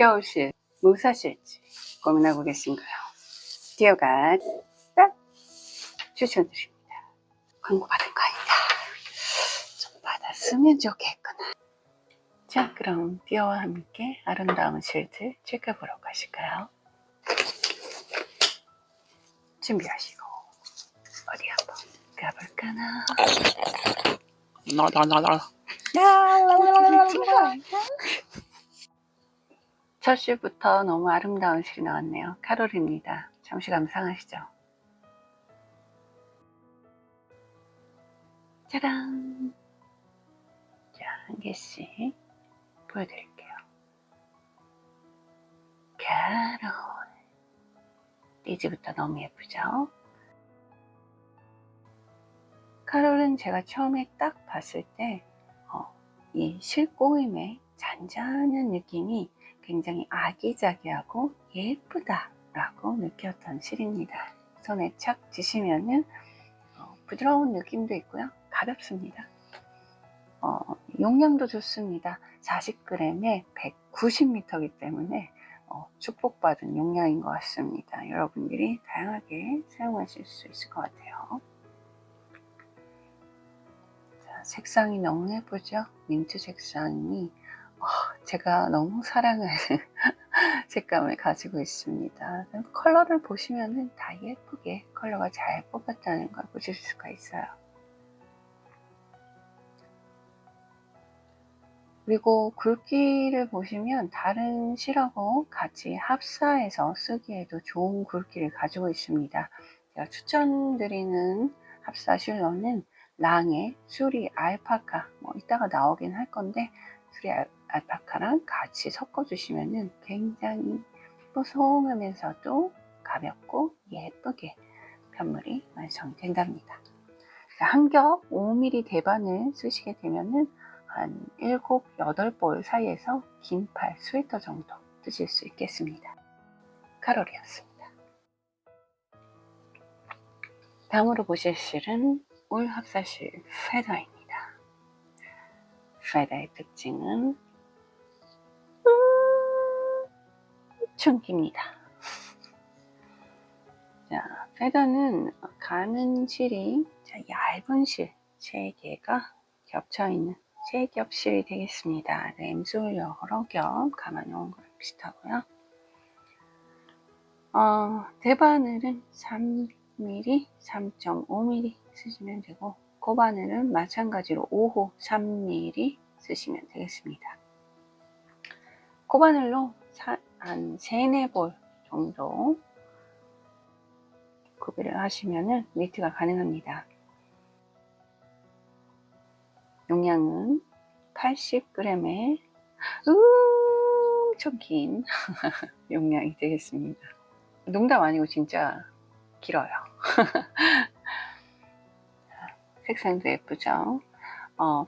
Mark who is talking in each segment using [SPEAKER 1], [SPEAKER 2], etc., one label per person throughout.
[SPEAKER 1] 겨울실 뭐 사실지 고민하고 계신가요? 디어가 딱 추천드립니다. 광고 받은 거 아니다. 좀 받았으면 좋겠구나. 자, 그럼 디어와 함께 아름다운 실들 체크보러 가실까요? 준비하시고 어디 한번 가볼까나. 첫 실부터 너무 아름다운 실이 나왔네요. 카롤입니다. 잠시 감상하시죠. 짜란! 자, 한 개씩 보여드릴게요. 카롤. 리즈부터 너무 예쁘죠? 카롤은 제가 처음에 딱 봤을 때 이 실꼬임의 잔잔한 느낌이 굉장히 아기자기하고 예쁘다라고 느꼈던 실입니다. 손에 착 쥐시면은 부드러운 느낌도 있고요. 가볍습니다. 용량도 좋습니다. 40g에 190m이기 때문에 축복받은 용량인 것 같습니다. 여러분들이 다양하게 사용하실 수 있을 것 같아요. 자, 색상이 너무 예쁘죠? 민트 색상이 제가 너무 사랑하는 색감을 가지고 있습니다. 컬러를 보시면 다 예쁘게 컬러가 잘 뽑혔다는 걸 보실 수가 있어요. 그리고 굵기를 보시면 다른 실하고 같이 합사해서 쓰기에도 좋은 굵기를 가지고 있습니다. 제가 추천드리는 합사 실러는 랑의 수리 알파카, 이따가 나오긴 할 건데 수리 알파카랑 같이 섞어 주시면 굉장히 뽀송하면서도 가볍고 예쁘게 편물이 완성이 된답니다. 한 겹 5mm 대반을 쓰시게 되면은 한 7, 8볼 사이에서 긴팔 스웨터 정도 쓰실 수 있겠습니다. 카롤이었습니다. 다음으로 보실 실은 울 합사실 페더입니다. 페더의 특징은 엄청 깁니다. 자, 페더는 가는 실이 얇은 실 3개가 겹쳐있는 3겹실이 되겠습니다. 램솔 여러 겹 감아놓은 거랑 비슷하고요. 대바늘은 3mm, 3.5mm 쓰시면 되고 고바늘은 마찬가지로 5호 3mm 쓰시면 되겠습니다. 고바늘로 한 3, 4볼 정도 구비를 하시면 니트가 가능합니다. 용량은 80g에 엄청 긴 용량이 되겠습니다. 농담 아니고 진짜 길어요. 색상도 예쁘죠?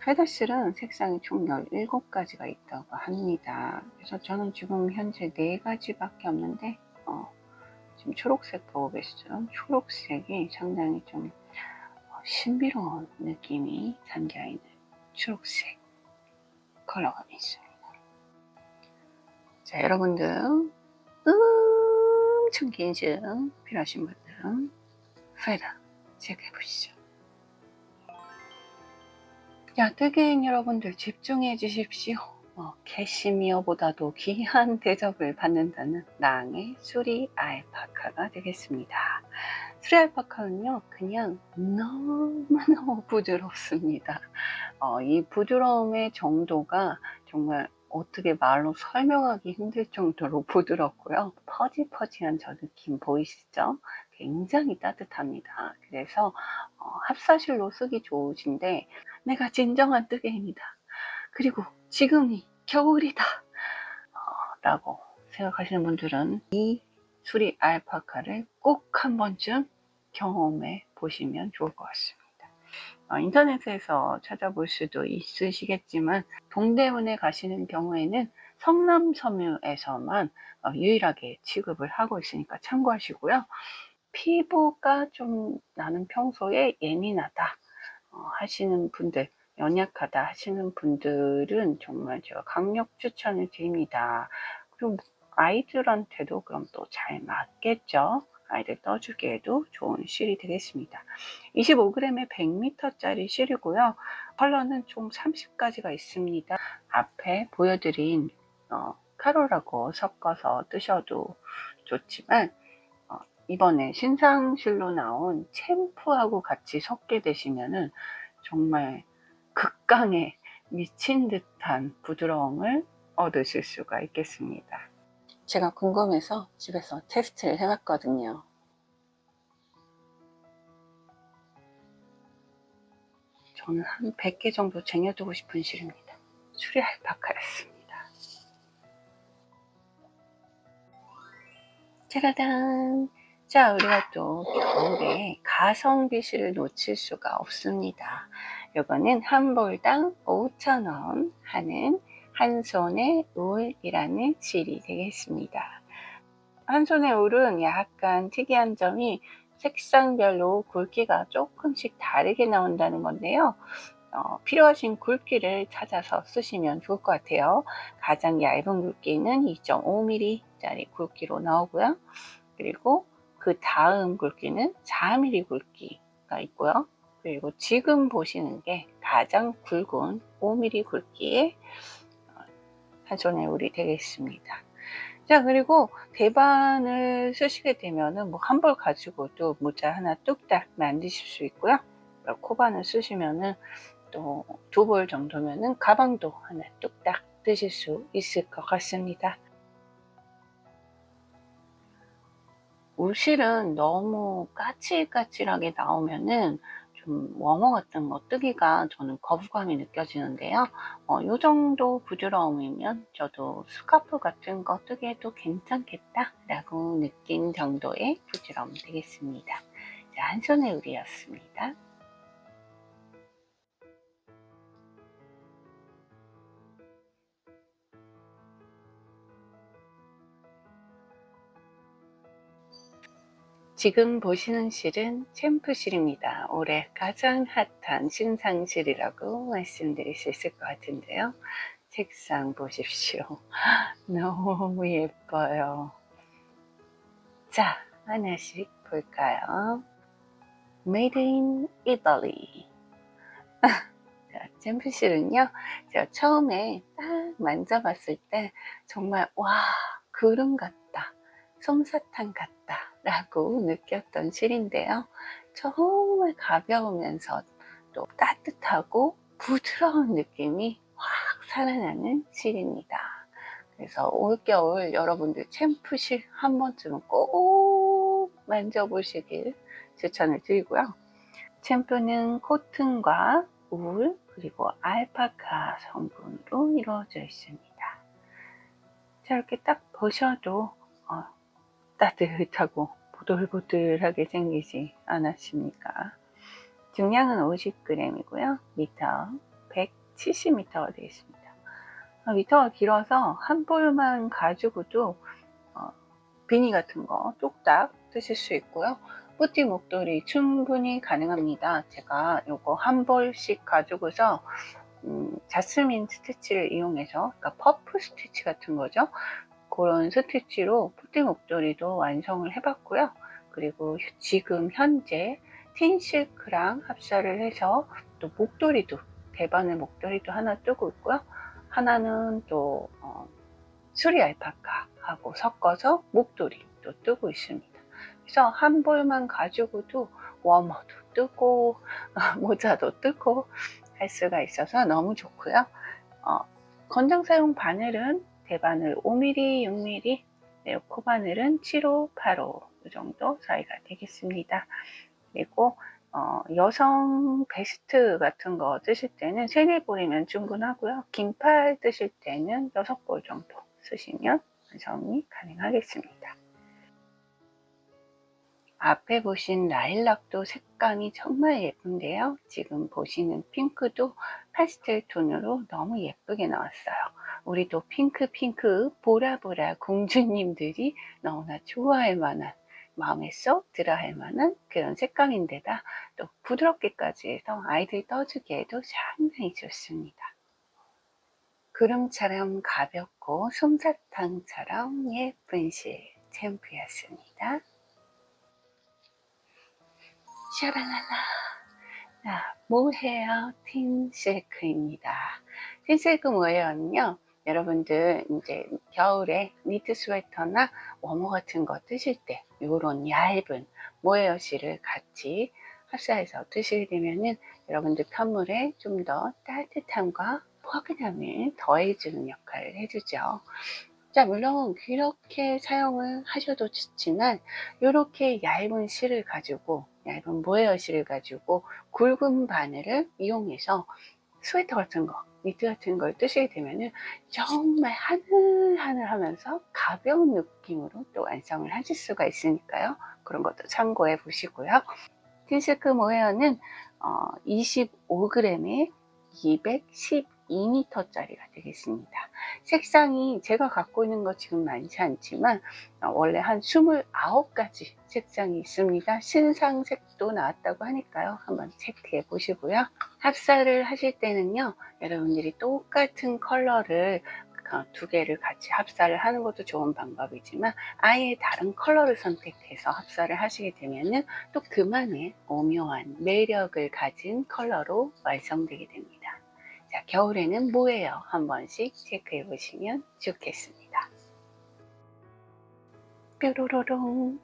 [SPEAKER 1] 페더실은 색상이 총 17가지가 있다고 합니다. 그래서 저는 지금 현재 4가지밖에 없는데 지금 초록색 보고 계시죠? 초록색이 상당히 좀 신비로운 느낌이 담겨있는 초록색 컬러감이 있습니다. 자, 여러분들 엄청 긴 실 필요하신 분들은 페더 체크해보시죠. 자, 뜨개인 여러분들 집중해 주십시오. 캐시미어보다도 귀한 대접을 받는다는 랑의 수리 알파카가 되겠습니다. 수리 알파카는요, 그냥 너무너무 부드럽습니다. 이 부드러움의 정도가 정말 어떻게 말로 설명하기 힘들 정도로 부드럽고요. 퍼지퍼지한 저 느낌 보이시죠? 굉장히 따뜻합니다. 그래서 합사실로 쓰기 좋으신데 내가 진정한 뜨개입니다. 그리고 지금이 겨울이다 라고 생각하시는 분들은 이 수리 알파카를 꼭 한 번쯤 경험해 보시면 좋을 것 같습니다. 인터넷에서 찾아볼 수도 있으시겠지만 동대문에 가시는 경우에는 성남섬유에서만 유일하게 취급을 하고 있으니까 참고하시고요. 피부가 좀 나는 평소에 예민하다 하시는 분들, 연약하다 하시는 분들은 정말 제가 강력 추천을 드립니다. 그리고 아이들한테도 그럼 또 잘 맞겠죠. 아이들 떠주기에도 좋은 실이 되겠습니다. 25g에 100m짜리 실이고요. 컬러는 총 30가지가 있습니다. 앞에 보여드린 카로라고 섞어서 뜨셔도 좋지만 이번에 신상실로 나온 챔프하고 같이 섞게 되시면은 정말 극강의 미친 듯한 부드러움을 얻으실 수가 있겠습니다. 제가 궁금해서 집에서 테스트를 해봤거든요. 저는 한 100개 정도 쟁여두고 싶은 실입니다. 수리 알파카였습니다. 짜라단! 자, 우리가 또 겨울에 가성비 실을 놓칠 수가 없습니다. 이거는 한 볼당 5,000원 하는 한손의 울이라는 실이 되겠습니다. 한손의 울은 약간 특이한 점이 색상별로 굵기가 조금씩 다르게 나온다는 건데요. 필요하신 굵기를 찾아서 쓰시면 좋을 것 같아요. 가장 얇은 굵기는 2.5mm 짜리 굵기로 나오고요. 그리고 그 다음 굵기는 4mm 굵기가 있고요. 그리고 지금 보시는 게 가장 굵은 5mm 굵기의 한손의 울이 되겠습니다. 자, 그리고 대반을 쓰시게 되면은 뭐 한 벌 가지고도 모자 하나 뚝딱 만드실 수 있고요. 코반을 쓰시면은 또 2벌 정도면은 가방도 하나 뚝딱 드실 수 있을 것 같습니다. 울실은 너무 까칠까칠하게 나오면은 좀 워머 같은 거 뜨기가 저는 거부감이 느껴지는데요. 요 정도 부드러움이면 저도 스카프 같은 거 뜨기에도 괜찮겠다 라고 느낀 정도의 부드러움 되겠습니다. 자, 한손의 울이었습니다. 지금 보시는 실은 챔프실입니다. 올해 가장 핫한 신상실이라고 말씀드릴 수 있을 것 같은데요. 색상 보십시오. 너무 예뻐요. 자, 하나씩 볼까요? Made in Italy. 자, 챔프실은요, 제가 처음에 딱 만져봤을 때 정말 와, 구름 같다, 솜사탕 같다 라고 느꼈던 실인데요. 정말 가벼우면서 또 따뜻하고 부드러운 느낌이 확 살아나는 실입니다. 그래서 올겨울 여러분들 챔프실 한 번쯤은 꼭 만져보시길 추천을 드리고요. 챔프는 코튼과 울 그리고 알파카 성분으로 이루어져 있습니다. 자, 이렇게 딱 보셔도 따뜻하고 보들보들하게 생기지 않았습니까? 중량은 50g이고요. 미터 170m가 되겠습니다. 미터가 길어서 한 볼만 가지고도 비니 같은 거 뚝딱 뜨실 수 있고요. 뿌띠 목도리 충분히 가능합니다. 제가 요거 한 벌씩 가지고서 자스민 스티치를 이용해서, 그러니까 퍼프 스티치 같은 거죠. 그런 스티치로 뿌띠 목도리도 완성을 해봤고요. 그리고 지금 현재 틴 실크랑 합사를 해서 또 목도리도, 대바늘 목도리도 하나 뜨고 있고요. 하나는 또 수리 알파카하고 섞어서 목도리도 뜨고 있습니다. 그래서 한 볼만 가지고도 워머도 뜨고 모자도 뜨고 할 수가 있어서 너무 좋고요. 권장 사용 바늘은 대바늘 5mm, 6mm, 네, 코바늘은 7호, 8호 이 정도 사이가 되겠습니다. 그리고 여성 베스트 같은 거 뜨실 때는 3-4볼이면 충분하고요. 긴 팔 뜨실 때는 6볼 정도 쓰시면 완성이 가능하겠습니다. 앞에 보신 라일락도 색감이 정말 예쁜데요. 지금 보시는 핑크도 파스텔 톤으로 너무 예쁘게 나왔어요. 우리도 핑크 보라보라 공주님들이 너무나 좋아할 만한, 마음에 쏙 들어 할 만한 그런 색감인데다 또 부드럽게까지 해서 아이들 떠주기에도 상당히 좋습니다. 구름처럼 가볍고 솜사탕처럼 예쁜 실 챔프였습니다. 샤랄랄라. 모헤어 틴 실크입니다. 틴 실크 모헤어는요, 여러분들 이제 겨울에 니트 스웨터나 워머 같은 거 뜨실 때 요런 얇은 모헤어 실을 같이 합사해서 뜨시게 되면은 여러분들 편물에 좀 더 따뜻함과 포근함을 더해주는 역할을 해주죠. 자, 물론 그렇게 사용을 하셔도 좋지만 이렇게 얇은 실을 가지고, 얇은 모헤어 실을 가지고 굵은 바늘을 이용해서 스웨터 같은 거, 니트 같은 걸 뜨시게 되면은 정말 하늘하늘 하면서 가벼운 느낌으로 또 완성을 하실 수가 있으니까요. 그런 것도 참고해 보시고요. 틴실크 모헤어는 25g에 212m 짜리가 되겠습니다. 색상이 제가 갖고 있는 거 지금 많지 않지만 원래 한 29가지 색상이 있습니다. 신상색도 나왔다고 하니까요. 한번 체크해 보시고요. 합사를 하실 때는요, 여러분들이 똑같은 컬러를 두 개를 같이 합사를 하는 것도 좋은 방법이지만 아예 다른 컬러를 선택해서 합사를 하시게 되면은 또 그만의 오묘한 매력을 가진 컬러로 완성되게 됩니다. 자, 겨울에는 뭐예요? 한 번씩 체크해 보시면 좋겠습니다. 뾰로로롱.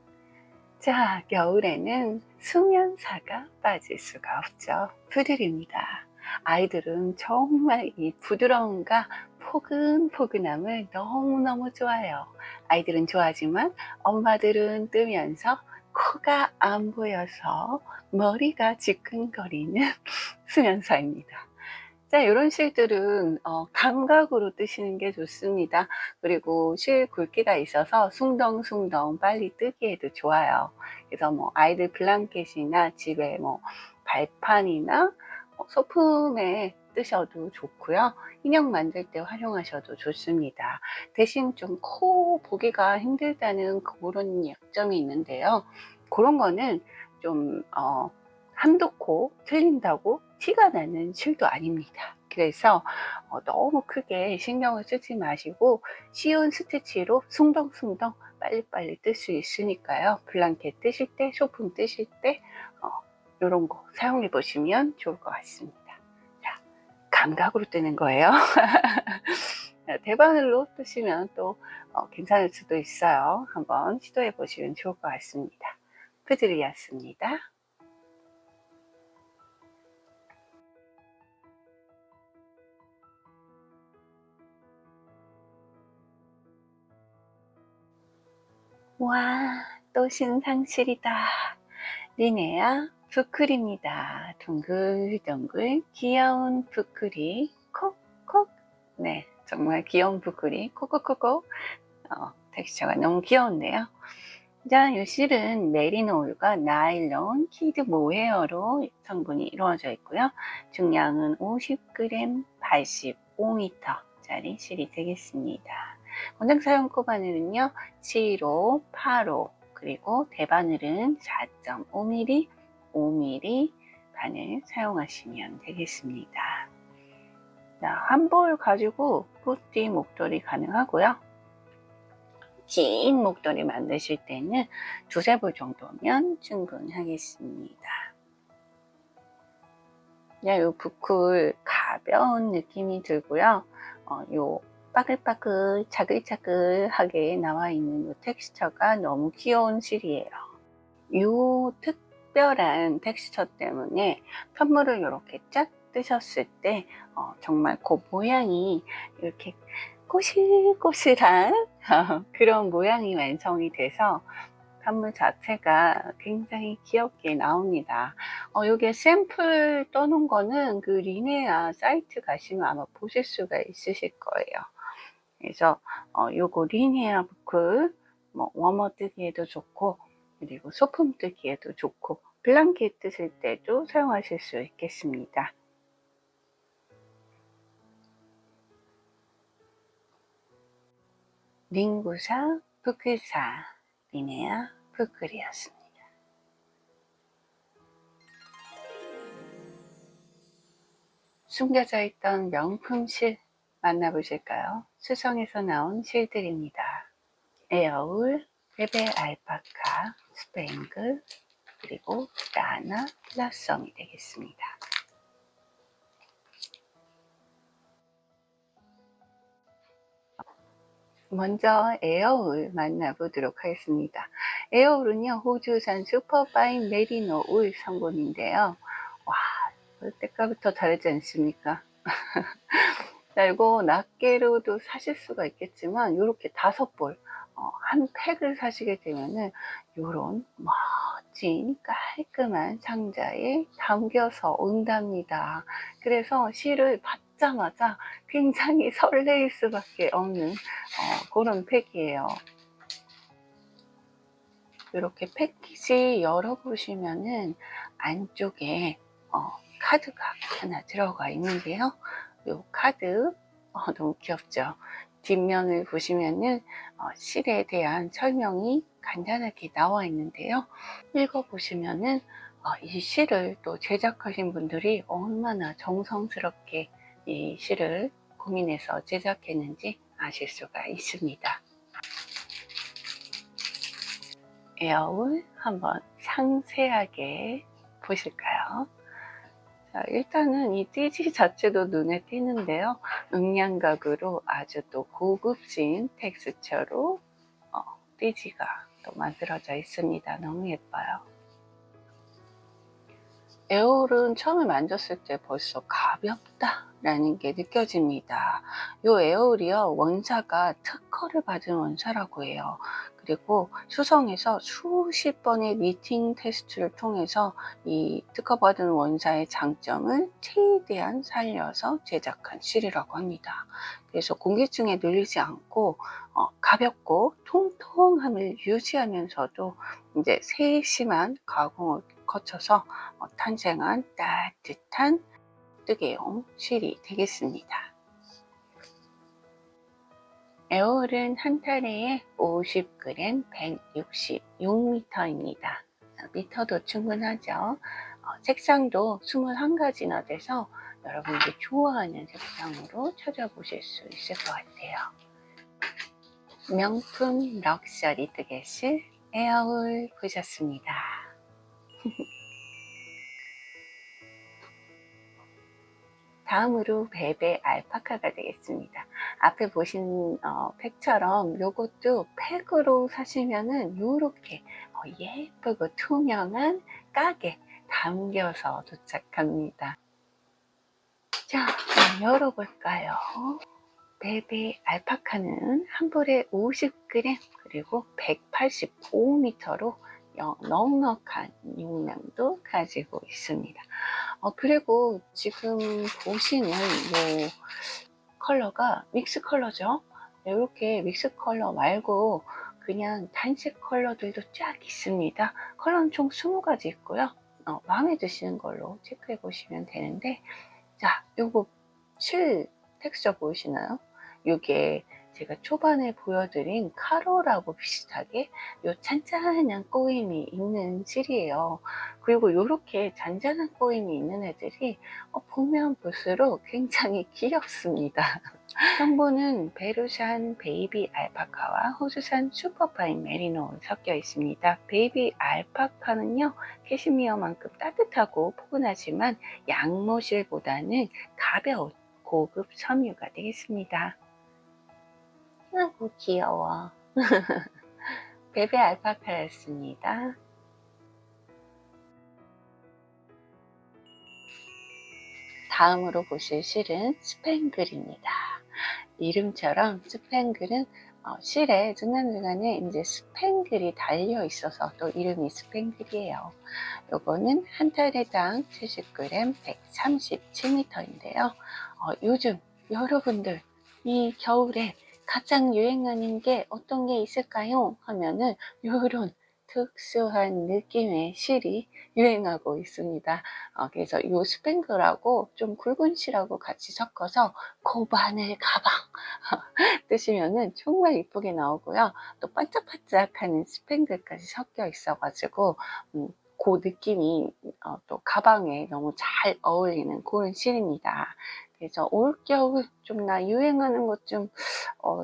[SPEAKER 1] 자, 겨울에는 수면사가 빠질 수가 없죠. 푸들입니다. 아이들은 정말 이 부드러움과 포근포근함을 너무너무 좋아해요. 아이들은 좋아하지만 엄마들은 뜨면서 코가 안 보여서 머리가 지끈거리는 수면사입니다. 자, 이런 실들은 감각으로 뜨시는 게 좋습니다. 그리고 실 굵기가 있어서 숭덩숭덩 빨리 뜨기에도 좋아요. 그래서 뭐 아이들 블랑켓이나 집에 뭐 발판이나 소품에 뜨셔도 좋고요. 인형 만들 때 활용하셔도 좋습니다. 대신 좀 코 보기가 힘들다는 그런 약점이 있는데요. 그런 거는 좀 한두 코 틀린다고 티가 나는 실도 아닙니다. 그래서 너무 크게 신경을 쓰지 마시고 쉬운 스티치로 숭덩숭덩 빨리빨리 뜰 수 있으니까요. 블랑켓 뜨실 때, 소품 뜨실 때 이런 거 사용해 보시면 좋을 것 같습니다. 자, 감각으로 뜨는 거예요. 대바늘로 뜨시면 또 괜찮을 수도 있어요. 한번 시도해 보시면 좋을 것 같습니다. 푸들이었습니다. 와, 또 신상실이다. 리네아 푸클입니다. 둥글둥글 귀여운 푸클이 콕콕. 네, 정말 귀여운 푸클이 콕콕콕콕. 텍스처가 너무 귀여운데요. 자, 이 실은 메리노울과 나일론, 키드 모헤어로 성분이 이루어져 있고요. 중량은 50g, 85m 짜리 실이 되겠습니다. 권장 사용코 바늘은요, 7호, 8호, 그리고 대바늘은 4.5mm, 5mm 바늘 사용하시면 되겠습니다. 자, 한 볼 가지고 뿌띠 목도리 가능하고요. 긴 목도리 만드실 때는 두세 볼 정도면 충분하겠습니다. 요 부클 가벼운 느낌이 들고요. 요 빠글빠글 자글자글하게 나와 있는 요 텍스처가 너무 귀여운 실이에요. 요 특별한 텍스처 때문에 편물을 이렇게 쫙 뜨셨을 때 정말 그 모양이 이렇게 꼬실꼬실한 그런 모양이 완성이 돼서 편물 자체가 굉장히 귀엽게 나옵니다. 요게 샘플 떠놓은 거는 그 리네아 사이트 가시면 아마 보실 수가 있으실 거예요. 그래서 요거 리네아 부클 뭐 워머 뜨기에도 좋고, 그리고 소품 뜨기에도 좋고, 블랑켓 뜨실 때도 사용하실 수 있겠습니다. 링구사 부클사 리네아 부클이었습니다. 숨겨져 있던 명품실 만나보실까요? 수성에서 나온 실들입니다. 에어울, 베베 알파카, 스팽글, 그리고 라나 블라썸이 되겠습니다. 먼저 에어울 만나보도록 하겠습니다. 에어울은요, 호주산 슈퍼파인 메리노 울 성분인데요. 와, 때가부터 다르지 않습니까? 자, 이거 낱개로도 사실 수가 있겠지만 이렇게 5볼 한 팩을 사시게 되면은 요런 멋진 깔끔한 상자에 담겨서 온답니다. 그래서 실을 받자마자 굉장히 설레일 수밖에 없는 그런 팩이에요. 이렇게 패키지 열어보시면은 안쪽에 카드가 하나 들어가 있는데요. 이 카드 너무 귀엽죠. 뒷면을 보시면은 실에 대한 설명이 간단하게 나와 있는데요. 읽어보시면은 이 실을 또 제작하신 분들이 얼마나 정성스럽게 이 실을 고민해서 제작했는지 아실 수가 있습니다. 에어울 한번 상세하게 보실까요? 자, 일단은 이 띠지 자체도 눈에 띄는데요. 음양각으로 아주 또 고급진 텍스처로 띠지가 또 만들어져 있습니다. 너무 예뻐요. 에어울은 처음에 만졌을 때 벌써 가볍다라는 게 느껴집니다. 이 에어울이요, 원사가 특허를 받은 원사라고 해요. 그리고 수성에서 수십 번의 미팅 테스트를 통해서 이 특허받은 원사의 장점을 최대한 살려서 제작한 실이라고 합니다. 그래서 공기층에 눌리지 않고 가볍고 통통함을 유지하면서도 이제 세심한 가공을 거쳐서 탄생한 따뜻한 뜨개용 실이 되겠습니다. 에어울은 한 타래에 50g 166m입니다. 미터도 충분하죠. 색상도 21가지나 돼서 여러분들이 좋아하는 색상으로 찾아보실 수 있을 것 같아요. 명품 럭셔리 뜨개실 에어울 보셨습니다. 다음으로 베베 알파카가 되겠습니다. 앞에 보신 팩처럼 요것도 팩으로 사시면은 요렇게 예쁘고 투명한 깍에 담겨서 도착합니다. 자, 그럼 열어볼까요? 베베 알파카는 한 볼에 50g 그리고 185m로 넉넉한 용량도 가지고 있습니다. 그리고 지금 보시는 이 컬러가 믹스 컬러죠. 이렇게 믹스 컬러 말고 그냥 단색 컬러들도 쫙 있습니다. 컬러는 총 20가지 있고요. 마음에 드시는 걸로 체크해 보시면 되는데, 자, 요거 실 텍스처 보이시나요? 이게 제가 초반에 보여드린 카로라고 비슷하게 요 잔잔한 꼬임이 있는 실이에요. 그리고 이렇게 잔잔한 꼬임이 있는 애들이 보면 볼수록 굉장히 귀엽습니다. 성분은 베르샨 베이비 알파카와 호주산 슈퍼파인 메리노 섞여 있습니다. 베이비 알파카는요, 캐시미어만큼 따뜻하고 포근하지만 양모실보다는 가벼운 고급 섬유가 되겠습니다. 아이고 귀여워. 베베 알파카였습니다. 다음으로 보실 실은 스팽글입니다. 이름처럼 스팽글은 실에 중간중간에 이제 스팽글이 달려 있어서 또 이름이 스팽글이에요. 요거는 한 타래당 70g 137m인데요. 요즘 여러분들 이 겨울에 가장 유행하는 게 어떤 게 있을까요? 하면은 요런 특수한 느낌의 실이 유행하고 있습니다. 그래서 이 스팽글하고 좀 굵은 실하고 같이 섞어서 고바늘 가방 뜨시면은 정말 이쁘게 나오고요. 또 반짝반짝하는 스팽글까지 섞여 있어 가지고 그 느낌이 또 가방에 너무 잘 어울리는 그런 실입니다. 그래서 올겨울 좀 나 유행하는 것 좀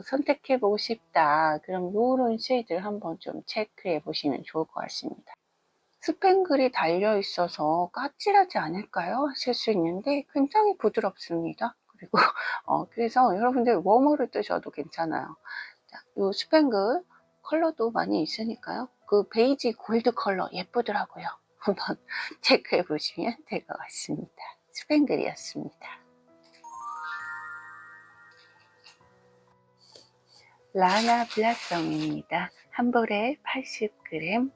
[SPEAKER 1] 선택해 보고 싶다. 그럼 요런 쉐이드를 한번 좀 체크해 보시면 좋을 것 같습니다. 스팽글이 달려 있어서 까칠하지 않을까요? 하실 수 있는데 굉장히 부드럽습니다. 그리고 그래서 여러분들 워머를 뜨셔도 괜찮아요. 자, 요 스팽글 컬러도 많이 있으니까요. 그 베이지 골드 컬러 예쁘더라고요. 한번 체크해 보시면 될 것 같습니다. 스팽글이었습니다. 라나 블라썸입니다. 한 볼에 80g,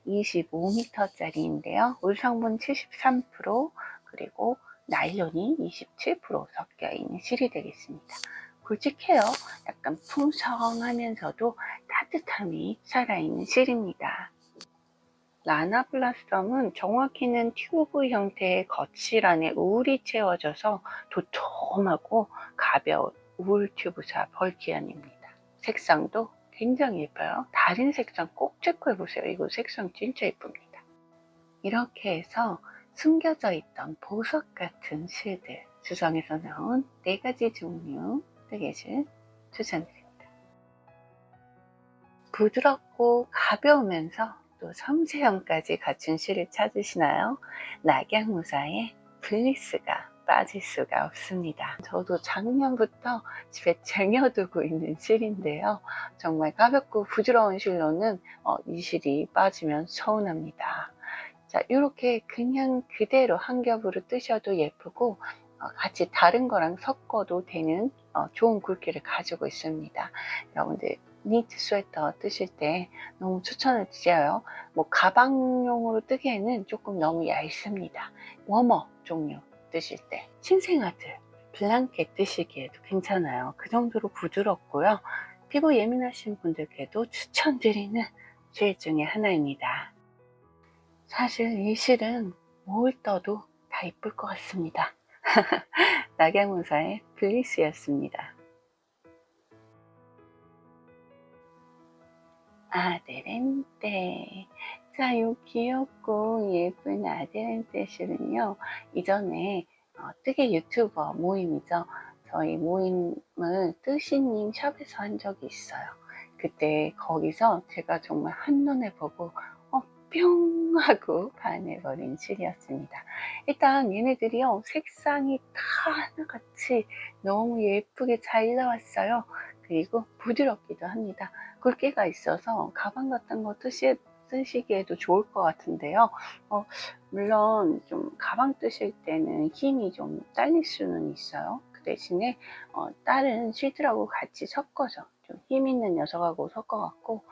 [SPEAKER 1] 125m짜리인데요. 울성분 73%, 그리고 나일론이 27% 섞여 있는 실이 되겠습니다. 굵직해요. 약간 풍성하면서도 따뜻함이 살아있는 실입니다. 라나 블라썸은 정확히는 튜브 형태의 거칠 안에 울이 채워져서 도톰하고 가벼운 울 튜브사 벌키안입니다. 색상도 굉장히 예뻐요. 다른 색상 꼭 체크해 보세요. 이거 색상 진짜 예쁩니다. 이렇게 해서 숨겨져 있던 보석 같은 실들, 주성에서 나온 4가지 종류 뜨개질 추천드립니다. 부드럽고 가벼우면서 또 섬세함까지 갖춘 실을 찾으시나요? 낙양무사의 블리스가 빠질 수가 없습니다. 저도 작년부터 집에 쟁여두고 있는 실인데요. 정말 가볍고 부드러운 실로는 이 실이 빠지면 서운합니다. 자, 이렇게 그냥 그대로 한 겹으로 뜨셔도 예쁘고 같이 다른 거랑 섞어도 되는 좋은 굵기를 가지고 있습니다. 여러분들 니트 스웨터 뜨실 때 너무 추천을 드려요. 뭐 가방용으로 뜨기에는 조금 너무 얇습니다. 워머 종류 뜨실 때 신생아들 블랑켓 뜨시기에도 괜찮아요. 그 정도로 부드럽고요. 피부 예민하신 분들께도 추천드리는 실 중에 하나입니다. 사실 이 실은 뭘 떠도 다 이쁠 것 같습니다. 낙양무사의 블리스였습니다. 아데렌테. 자, 요 귀엽고 예쁜 아데렌테 실은요, 이전에 뜨개 유튜버 모임이죠. 저희 모임을 뜨시님 샵에서 한 적이 있어요. 그때 거기서 제가 정말 한눈에 보고 뿅 하고 반해버린 실이었습니다. 일단 얘네들이요, 색상이 다 하나같이 너무 예쁘게 잘 나왔어요. 그리고 부드럽기도 합니다. 굵기가 있어서 가방 같은 거 뜨시기에도 좋을 것 같은데요. 물론 좀 가방 뜨실 때는 힘이 좀 딸릴 수는 있어요. 그 대신에 다른 실들하고 같이 섞어서 좀 힘 있는 녀석하고 섞어갖고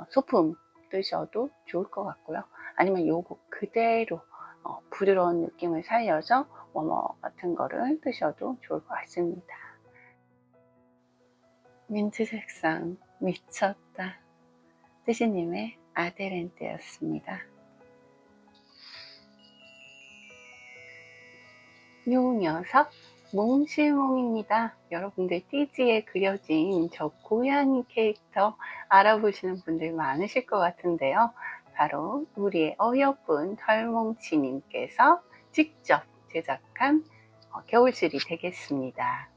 [SPEAKER 1] 소품 뜨셔도 좋을 것 같고요. 아니면 요거 그대로 부드러운 느낌을 살려서 워머 같은 거를 뜨셔도 좋을 것 같습니다. 민트 색상 미쳤다. 뜨시님의 아데렌테였습니다. 요 녀석 몽실몽입니다. 여러분들 띠지에 그려진 저 고양이 캐릭터 알아보시는 분들 많으실 것 같은데요. 바로 우리의 어여쁜 털몽치님께서 직접 제작한 겨울실이 되겠습니다.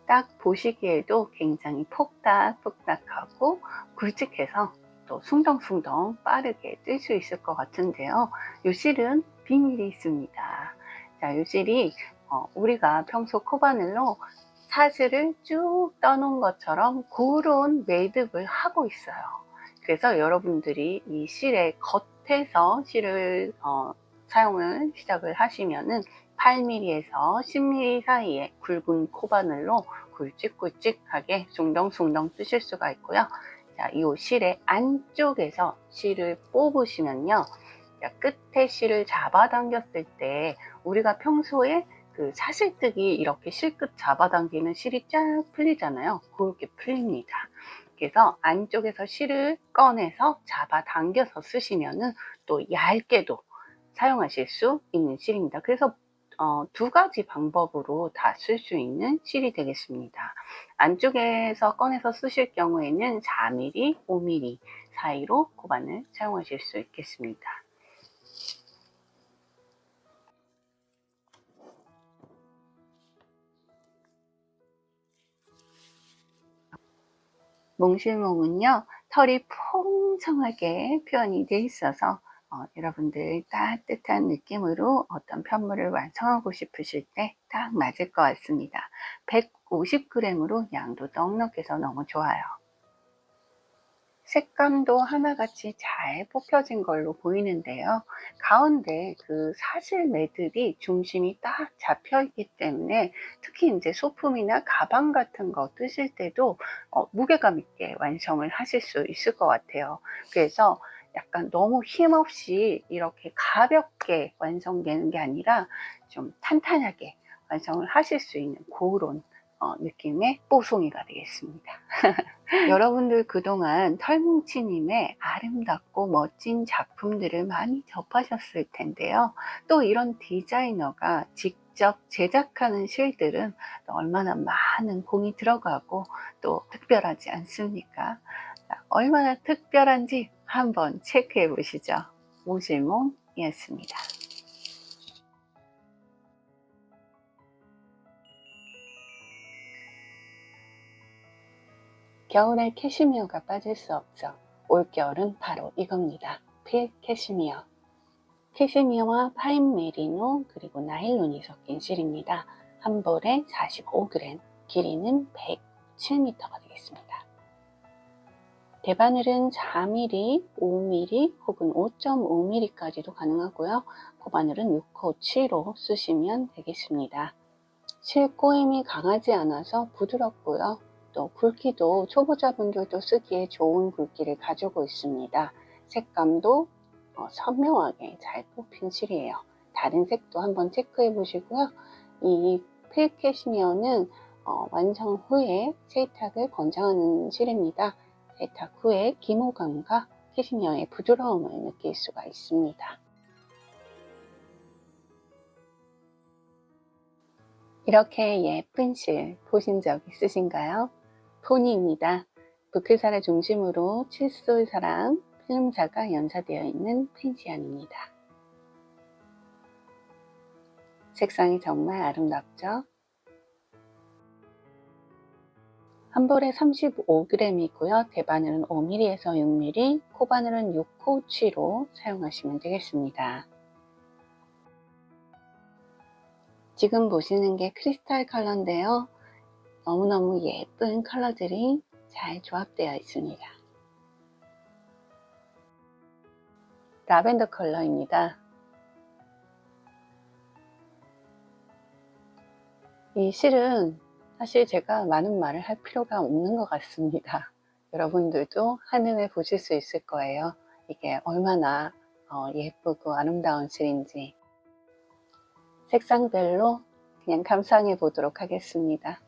[SPEAKER 1] 딱 보시기에도 굉장히 폭닥폭닥하고 굵직해서 또 숭덩숭덩 빠르게 뜰 수 있을 것 같은데요. 이 실은 비밀이 있습니다. 자, 이 실이 우리가 평소 코바늘로 사슬을 쭉 떠놓은 것처럼 그런 매듭을 하고 있어요. 그래서 여러분들이 이 실의 겉에서 실을 사용을 시작을 하시면은 8mm에서 10mm 사이에 굵은 코바늘로 굵직굵직하게 숭덩숭덩 뜨실 수가 있고요. 자, 이 실의 안쪽에서 실을 뽑으시면요, 자, 끝에 실을 잡아당겼을 때 우리가 평소에 그 사슬뜨기 이렇게 실끝 잡아당기는 실이 쫙 풀리잖아요. 그렇게 풀립니다. 그래서 안쪽에서 실을 꺼내서 잡아당겨서 쓰시면은 또 얇게도 사용하실 수 있는 실입니다. 그래서 2가지 방법으로 다 쓸 수 있는 실이 되겠습니다. 안쪽에서 꺼내서 쓰실 경우에는 4mm, 5mm 사이로 고반을 사용하실 수 있겠습니다. 몽실몽은요, 털이 풍성하게 표현이 되어 있어서 여러분들 따뜻한 느낌으로 어떤 편물을 완성하고 싶으실 때 딱 맞을 것 같습니다. 150g으로 양도 넉넉해서 너무 좋아요. 색감도 하나같이 잘 뽑혀진 걸로 보이는데요. 가운데 그 사슬 매듭이 중심이 딱 잡혀 있기 때문에 특히 이제 소품이나 가방 같은 거 뜨실 때도 무게감 있게 완성을 하실 수 있을 것 같아요. 그래서 약간 너무 힘없이 이렇게 가볍게 완성되는 게 아니라 좀 탄탄하게 완성을 하실 수 있는 그런 느낌의 뽀송이가 되겠습니다. 여러분들 그동안 털뭉치님의 아름답고 멋진 작품들을 많이 접하셨을 텐데요. 또 이런 디자이너가 직접 제작하는 실들은 얼마나 많은 공이 들어가고 또 특별하지 않습니까? 얼마나 특별한지 한번 체크해 보시죠. 몽실몽이었습니다. 겨울에 캐시미어가 빠질 수 없죠. 올겨울은 바로 이겁니다. 필 캐시미어. 캐시미어와 파인 메리노 그리고 나일론이 섞인 실입니다. 한 볼에 45g, 길이는 107m가 되겠습니다. 대바늘은 4mm, 5mm 혹은 5.5mm까지도 가능하고요. 고바늘은 6호, 7호 쓰시면 되겠습니다. 실 꼬임이 강하지 않아서 부드럽고요. 또 굵기도 초보자분들도 쓰기에 좋은 굵기를 가지고 있습니다. 색감도 선명하게 잘 뽑힌 실이에요. 다른 색도 한번 체크해 보시고요. 이 필 캐시미어는 완성 후에 세탁을 권장하는 실입니다. 세탁 후에 기모감과 캐시미어의 부드러움을 느낄 수가 있습니다. 이렇게 예쁜 실 보신 적 있으신가요? 포니입니다. 부케사를 중심으로 칫솔사랑 필름사가 연사되어 있는 펜시안입니다. 색상이 정말 아름답죠? 한 볼에 35g이고요. 대바늘은 5mm에서 6mm, 코바늘은 6호, 7호 사용하시면 되겠습니다. 지금 보시는 게 크리스탈 컬러인데요. 너무너무 예쁜 컬러들이 잘 조합되어 있습니다. 라벤더 컬러입니다. 이 실은 사실 제가 많은 말을 할 필요가 없는 것 같습니다. 여러분들도 한눈에 보실 수 있을 거예요. 이게 얼마나 예쁘고 아름다운 실인지. 색상별로 그냥 감상해 보도록 하겠습니다.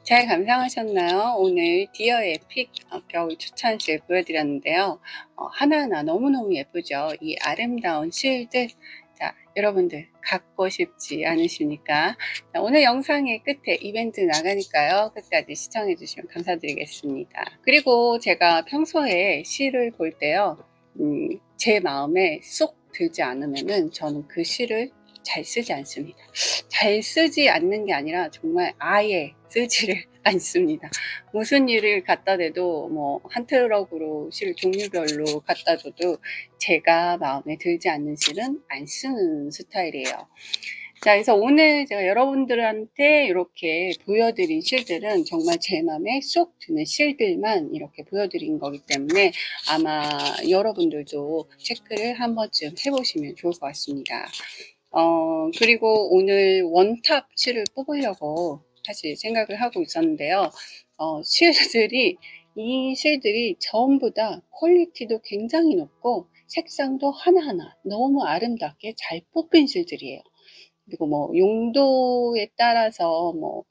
[SPEAKER 1] 잘 감상하셨나요? 오늘 디어 에픽 겨울 추천실 보여드렸는데요. 하나하나 너무너무 예쁘죠? 이 아름다운 실들. 자, 여러분들 갖고 싶지 않으십니까? 자, 오늘 영상의 끝에 이벤트 나가니까요. 끝까지 시청해 주시면 감사드리겠습니다. 그리고 제가 평소에 실을 볼 때요. 제 마음에 쏙 들지 않으면은 저는 그 실을 잘 쓰지 않습니다. 잘 쓰지 않는 게 아니라 정말 아예 쓰지를 않습니다. 무슨 일을 갖다 대도 뭐 한 트럭으로 실 종류별로 갖다 줘도 제가 마음에 들지 않는 실은 안 쓰는 스타일이에요. 자, 그래서 오늘 제가 여러분들한테 이렇게 보여드린 실들은 정말 제 마음에 쏙 드는 실들만 이렇게 보여드린 거기 때문에 아마 여러분들도 체크를 한 번쯤 해보시면 좋을 것 같습니다. 그리고 오늘 원탑 실을 뽑으려고 사실 생각을 하고 있었는데요. 이 실들이 전부 다 퀄리티도 굉장히 높고 색상도 하나하나 너무 아름답게 잘 뽑힌 실들이에요. 그리고 뭐 용도에 따라서 뭐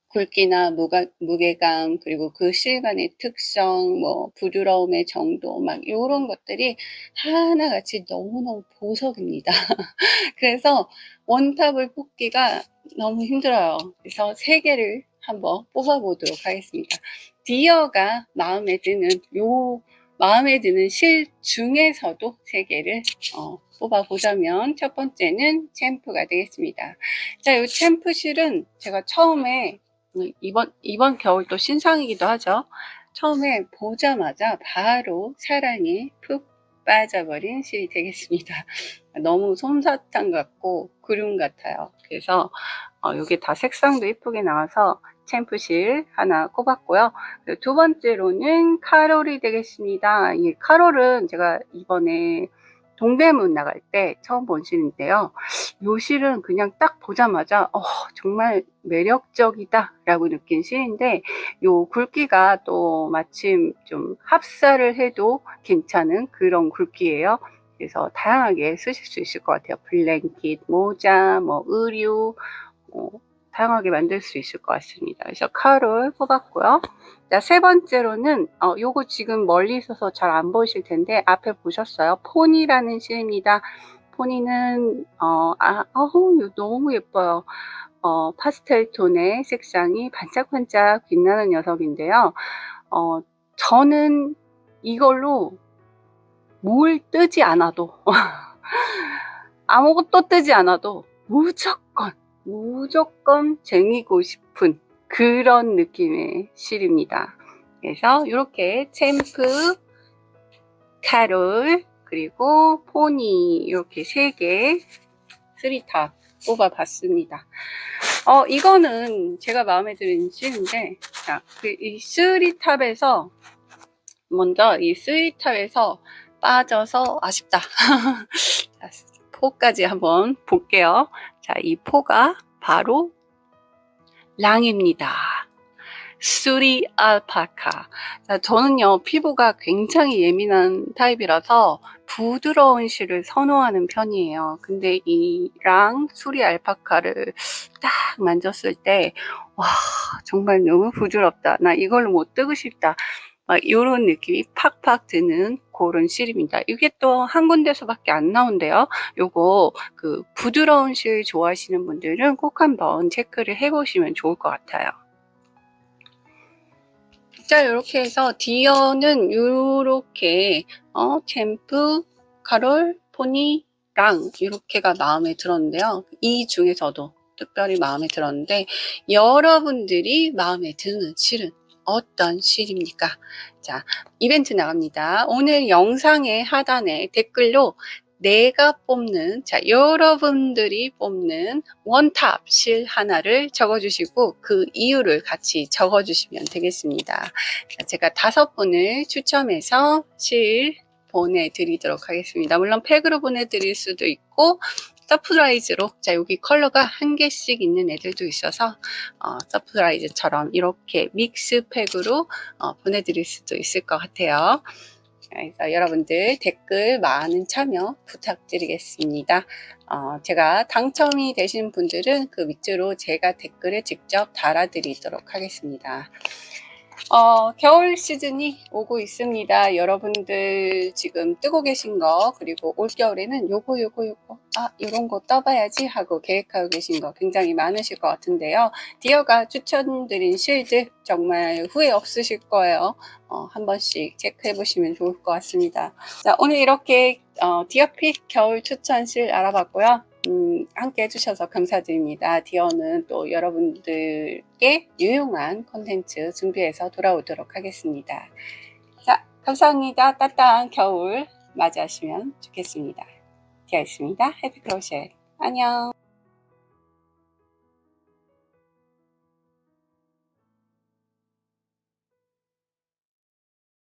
[SPEAKER 1] 굵기나 무게감, 그리고 그 실간의 특성, 뭐 부드러움의 정도, 막 요런 것들이 하나같이 너무너무 보석입니다. 그래서 원탑을 뽑기가 너무 힘들어요. 그래서 3개를 한번 뽑아보도록 하겠습니다. 디어가 마음에 드는 실 중에서도 3개를 뽑아보자면 첫 번째는 챔프가 되겠습니다. 자, 이 챔프 실은 제가 처음에 이번 겨울 또 신상이기도 하죠. 처음에 보자마자 바로 사랑에 푹 빠져버린 실이 되겠습니다. 너무 솜사탕 같고 구름 같아요. 그래서 이게 다 색상도 예쁘게 나와서 챔프실 하나 꼽았고요. 두 번째로는 카롤이 되겠습니다. 이 카롤은 제가 이번에 동대문 나갈 때 처음 본 실인데요. 이 실은 그냥 딱 보자마자 정말 매력적이다 라고 느낀 실인데, 요 굵기가 또 마침 좀 합사를 해도 괜찮은 그런 굵기예요. 그래서 다양하게 쓰실 수 있을 것 같아요. 블랭킷, 모자, 뭐 의류, 다양하게 만들 수 있을 것 같습니다. 그래서 칼을 뽑았고요. 자, 세 번째로는 요거 지금 멀리 있어서 잘 안 보이실 텐데 앞에 보셨어요? 포니라는 실입니다. 포니는 이거 너무 예뻐요. 파스텔 톤의 색상이 반짝반짝 빛나는 녀석인데요. 저는 이걸로 뭘 뜨지 않아도 아무것도 뜨지 않아도 무조건 쟁이고 싶은 그런 느낌의 실입니다. 그래서 이렇게 챔프, 카롤, 그리고 포니 이렇게 3개 3탑 뽑아봤습니다. 이거는 제가 마음에 드는 실인데, 자, 이 3탑에서 먼저 이 3탑에서 빠져서 아쉽다. 포까지 한번 볼게요. 자, 이 포가 바로 랑입니다. 수리 알파카. 자, 저는요, 피부가 굉장히 예민한 타입이라서 부드러운 실을 선호하는 편이에요. 근데 이 랑 수리 알파카를 딱 만졌을 때, 와, 정말 너무 부드럽다. 나 이걸로 못 뜨고 싶다. 막 이런 느낌이 팍팍 드는 그런 실입니다. 이게 또 한 군데서밖에 안 나온대요. 요거 그 부드러운 실 좋아하시는 분들은 꼭 한번 체크를 해보시면 좋을 것 같아요. 자, 이렇게 해서 디어는 이렇게 챔프, 카롤, 포니, 랑 이렇게가 마음에 들었는데요. 이 중에서도 특별히 마음에 들었는데, 여러분들이 마음에 드는 실은 어떤 실입니까? 자, 이벤트 나갑니다. 오늘 영상의 하단에 댓글로 내가 뽑는, 자, 여러분들이 뽑는 원탑 실 하나를 적어주시고 그 이유를 같이 적어주시면 되겠습니다. 자, 제가 5분을 추첨해서 실 보내드리도록 하겠습니다. 물론 팩으로 보내드릴 수도 있고 서프라이즈로, 자, 여기 컬러가 1개씩 있는 애들도 있어서 서프라이즈처럼 이렇게 믹스팩으로 보내드릴 수도 있을 것 같아요. 그래서 여러분들 댓글 많은 참여 부탁드리겠습니다. 제가 당첨이 되신 분들은 그 밑으로 제가 댓글을 직접 달아드리도록 하겠습니다. 겨울 시즌이 오고 있습니다. 여러분들 지금 뜨고 계신 거, 그리고 올겨울에는 요거 이런 거 떠봐야지 하고 계획하고 계신 거 굉장히 많으실 것 같은데요. 디어가 추천드린 실들 정말 후회 없으실 거예요. 한 번씩 체크해 보시면 좋을 것 같습니다. 자, 오늘 이렇게 디어픽 겨울 추천실 알아봤고요. 함께 해주셔서 감사드립니다. 디어는 또 여러분들께 유용한 콘텐츠 준비해서 돌아오도록 하겠습니다. 자, 감사합니다. 따뜻한 겨울 맞이하시면 좋겠습니다. 디어였습니다. 해피 크로셋. 안녕.